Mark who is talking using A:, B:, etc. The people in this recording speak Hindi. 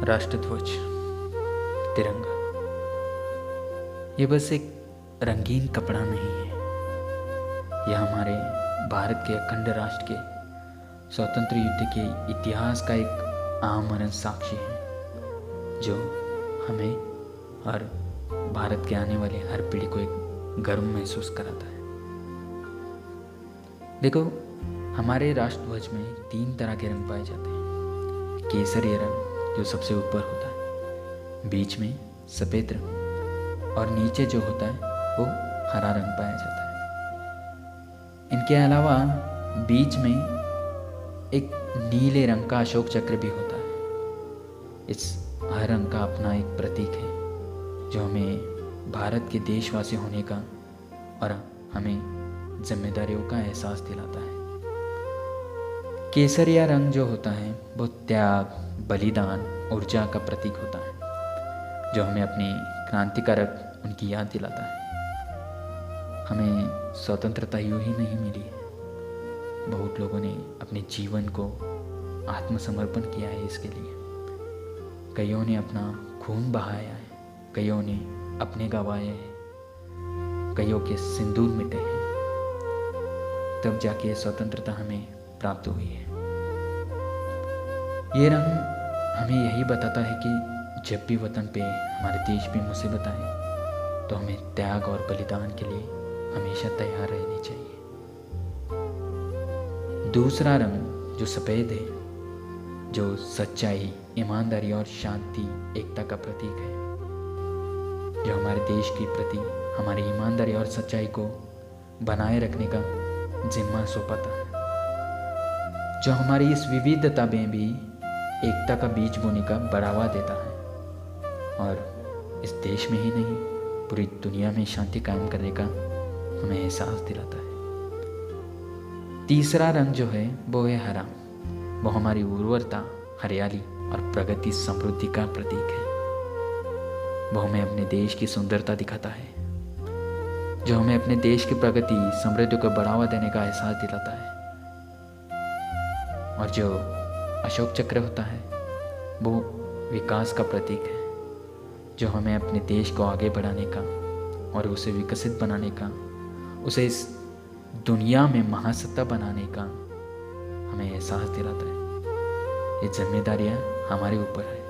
A: राष्ट्रध्वज, तिरंगा, ये बस एक रंगीन कपड़ा नहीं है। यह हमारे भारत के अखंड राष्ट्र के स्वतंत्र युद्ध के इतिहास का एक आमरण साक्षी है, जो हमें और भारत के आने वाले हर पीढ़ी को एक गर्व महसूस कराता है। देखो, हमारे राष्ट्रध्वज में 3 तरह के रंग पाए जाते हैं। केसरिया रंग जो सबसे ऊपर होता है, बीच में सफ़ेद रंग और नीचे जो होता है वो हरा रंग पाया जाता है। इनके अलावा बीच में एक नीले रंग का अशोक चक्र भी होता है। इस हर रंग का अपना एक प्रतीक है जो हमें भारत के देशवासी होने का और हमें जिम्मेदारियों का एहसास दिलाता है। केसरिया रंग जो होता है वो त्याग, बलिदान, ऊर्जा का प्रतीक होता है, जो हमें अपनी क्रांतिकारक उनकी याद दिलाता है। हमें स्वतंत्रता यूँ ही नहीं मिली है, बहुत लोगों ने अपने जीवन को आत्मसमर्पण किया है इसके लिए। कईयों ने अपना खून बहाया है, कईयों ने अपने गंवाए हैं, कईयों के सिंदूर मिटे हैं, तब जाके स्वतंत्रता हमें प्राप्त हुई है। ये रंग हमें यही बताता है कि जब भी वतन पे, हमारे देश पे मुसीबत आए तो हमें त्याग और बलिदान के लिए हमेशा तैयार रहनी चाहिए। दूसरा रंग जो सफ़ेद है, जो सच्चाई, ईमानदारी और शांति, एकता का प्रतीक है, जो हमारे देश के प्रति हमारी ईमानदारी और सच्चाई को बनाए रखने का जिम्मा सौंपता है, जो हमारी इस विविधता में भी एकता का बीज बोने का बढ़ावा देता है और इस देश में ही नहीं, पूरी दुनिया में शांति कायम करने का हमें एहसास दिलाता है। तीसरा रंग जो है वो है हरा। वो हमारी उर्वरता, हरियाली और प्रगति, समृद्धि का प्रतीक है। वो हमें अपने देश की सुंदरता दिखाता है, जो हमें अपने देश की प्रगति, समृद्धि को बढ़ावा देने का एहसास दिलाता है। और जो अशोक चक्र होता है वो विकास का प्रतीक है, जो हमें अपने देश को आगे बढ़ाने का और उसे विकसित बनाने का, उसे इस दुनिया में महासत्ता बनाने का हमें एहसास दिलाता है। ये जिम्मेदारियाँ हमारे ऊपर है।